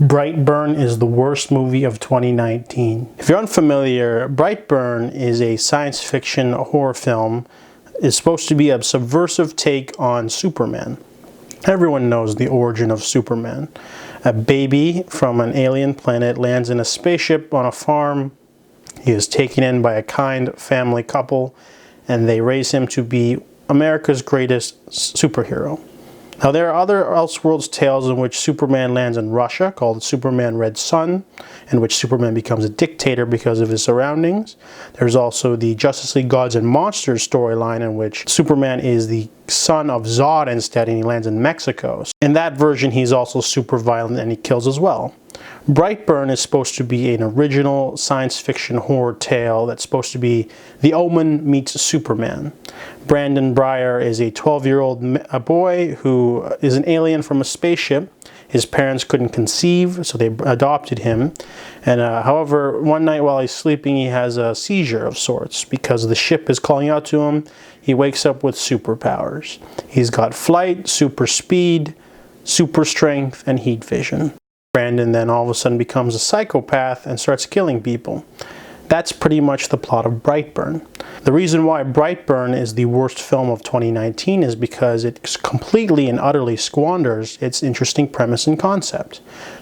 Brightburn is the worst movie of 2019. If you're unfamiliar, Brightburn is a science fiction horror film. It's supposed to be a subversive take on Superman. Everyone knows the origin of Superman. A baby from an alien planet lands in a spaceship on a farm. He is taken in by a kind family couple, and they raise him to be America's greatest superhero. Now, there are other Elseworlds tales in which Superman lands in Russia, called Superman Red Sun, in which Superman becomes a dictator because of his surroundings. There's also the Justice League Gods and Monsters storyline, in which Superman is the son of Zod instead, and he lands in Mexico. In that version, he's also super violent and he kills as well. Brightburn is supposed to be an original science fiction horror tale that's supposed to be The Omen meets Superman. Brandon Breyer is a 12-year-old boy who is an alien from a spaceship. His parents couldn't conceive, so they adopted him. And however, one night while he's sleeping, he has a seizure of sorts because the ship is calling out to him. He wakes up with superpowers. He's got flight, super speed, super strength, and heat vision. Brandon then all of a sudden becomes a psychopath and starts killing people. That's pretty much the plot of Brightburn. The reason why Brightburn is the worst film of 2019 is because it completely and utterly squanders its interesting premise and concept.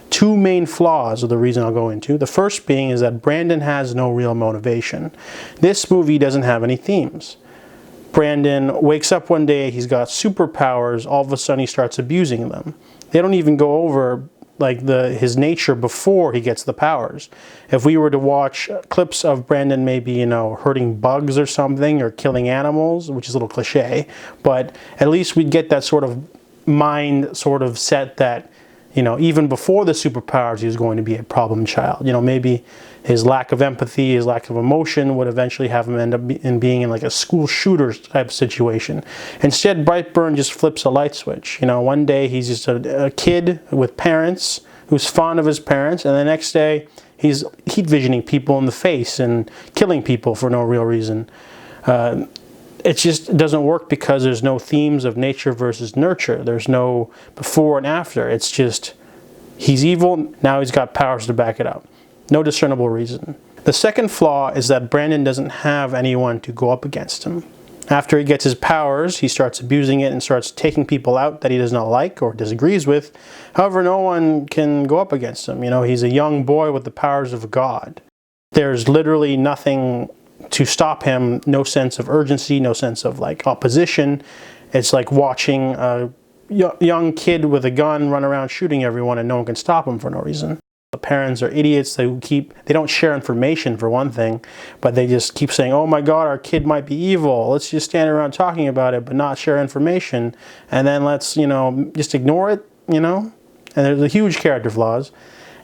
Two main flaws are the reason I'll go into. The first being is that Brandon has no real motivation. This movie doesn't have any themes. Brandon wakes up one day, he's got superpowers, all of a sudden he starts abusing them. They don't even go over his nature before he gets the powers. If we were to watch clips of Brandon maybe, hurting bugs or something, or killing animals, which is a little cliche, but at least we'd get that sort of mind sort of set that, even before the superpowers, he was going to be a problem child. Maybe his lack of empathy, his lack of emotion would eventually have him end up being in like a school shooter type situation. Instead, Brightburn just flips a light switch. One day he's just a kid with parents who's fond of his parents, and the next day he's heat visioning people in the face and killing people for no real reason. It just doesn't work because there's no themes of nature versus nurture. There's no before and after. It's just, he's evil, now he's got powers to back it up. No discernible reason. The second flaw is that Brandon doesn't have anyone to go up against him. After he gets his powers, he starts abusing it and starts taking people out that he does not like or disagrees with. However, no one can go up against him. He's a young boy with the powers of a god. There's literally nothing to stop him, no sense of urgency, no sense of opposition. It's like watching a young kid with a gun run around shooting everyone and no one can stop him for no reason. The parents are idiots. They don't share information for one thing, but they just keep saying, oh my god, our kid might be evil. Let's just stand around talking about it but not share information, and then let's just ignore it, and there's a huge character flaws.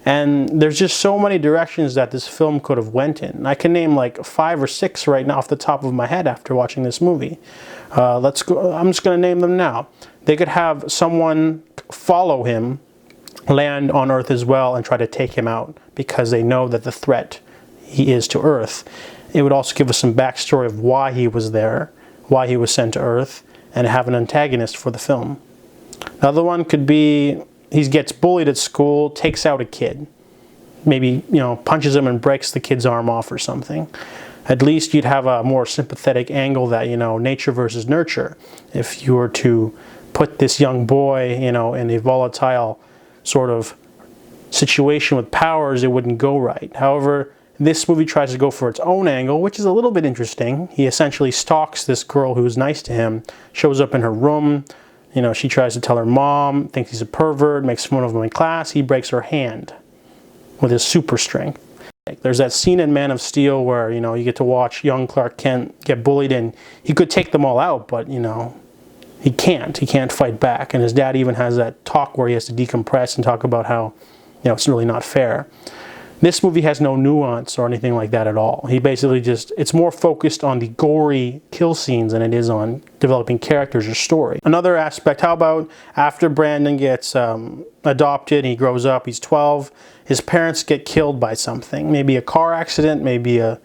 And there's just so many directions that this film could have went in. I can name like 5 or 6 right now off the top of my head after watching this movie. Let's go. I'm just going to name them now. They could have someone follow him, land on Earth as well, and try to take him out because they know that the threat he is to Earth. It would also give us some backstory of why he was there, why he was sent to Earth, and have an antagonist for the film. Another one could be he gets bullied at school, takes out a kid. Maybe, punches him and breaks the kid's arm off or something. At least you'd have a more sympathetic angle that, nature versus nurture. If you were to put this young boy, in a volatile sort of situation with powers, it wouldn't go right. However, this movie tries to go for its own angle, which is a little bit interesting. He essentially stalks this girl who's nice to him, shows up in her room. She tries to tell her mom, thinks he's a pervert, makes fun of him in class. He breaks her hand with his super strength. There's that scene in Man of Steel where, you get to watch young Clark Kent get bullied, and he could take them all out, but, he can't. He can't fight back. And his dad even has that talk where he has to decompress and talk about how, it's really not fair. This movie has no nuance or anything like that at all. He basically it's more focused on the gory kill scenes than it is on developing characters or story. Another aspect, how about after Brandon gets adopted, he grows up, he's 12, his parents get killed by something. Maybe a car accident, maybe a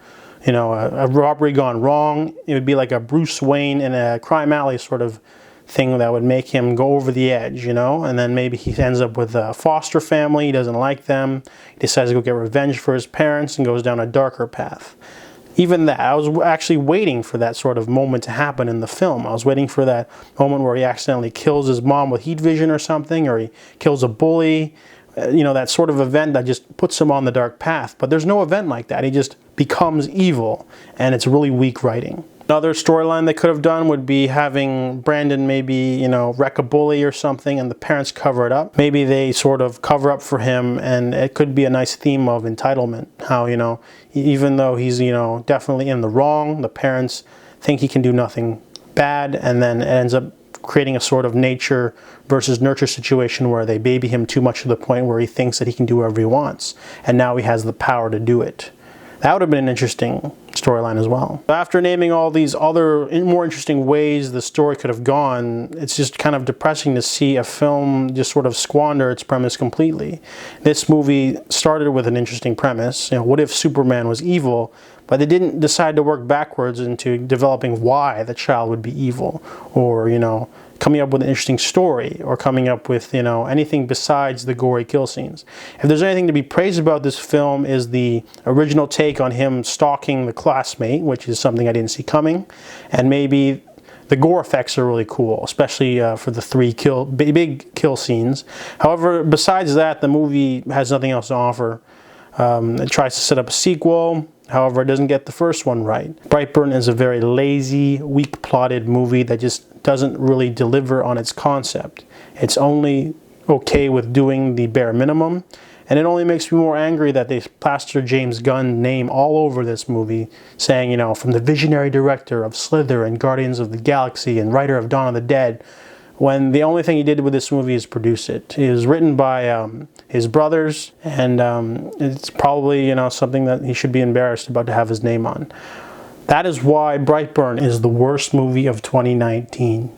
robbery gone wrong. It would be like a Bruce Wayne in a crime alley sort of thing that would make him go over the edge, you know? And then maybe he ends up with a foster family, he doesn't like them, he decides to go get revenge for his parents and goes down a darker path. Even that, I was actually waiting for that sort of moment to happen in the film. I was waiting for that moment where he accidentally kills his mom with heat vision or something, or he kills a bully, you know, that sort of event that just puts him on the dark path. But there's no event like that. He just becomes evil, and it's really weak writing. Another storyline they could have done would be having Brandon maybe, you know, wreck a bully or something and the parents cover it up. Maybe they sort of cover up for him, and it could be a nice theme of entitlement. How, you know, even though he's, you know, definitely in the wrong, the parents think he can do nothing bad, and then it ends up creating a sort of nature versus nurture situation where they baby him too much to the point where he thinks that he can do whatever he wants, and now he has the power to do it. That would have been an interesting storyline as well. After naming all these other more interesting ways the story could have gone, it's just kind of depressing to see a film just sort of squander its premise completely. This movie started with an interesting premise. You know, what if Superman was evil? But they didn't decide to work backwards into developing why the child would be evil, or, you know, coming up with an interesting story, or coming up with, you know, anything besides the gory kill scenes. If there's anything to be praised about this film, is the original take on him stalking the classmate, which is something I didn't see coming, and maybe the gore effects are really cool, especially for the three big kill scenes. However, besides that, the movie has nothing else to offer. It tries to set up a sequel. However, it doesn't get the first one right. Brightburn is a very lazy, weak-plotted movie that just doesn't really deliver on its concept. It's only okay with doing the bare minimum, and it only makes me more angry that they plaster James Gunn's name all over this movie, saying, you know, from the visionary director of Slither and Guardians of the Galaxy and writer of Dawn of the Dead, when the only thing he did with this movie is produce it. It was written by his brothers, and it's probably, you know, something that he should be embarrassed about to have his name on. That is why Brightburn is the worst movie of 2019.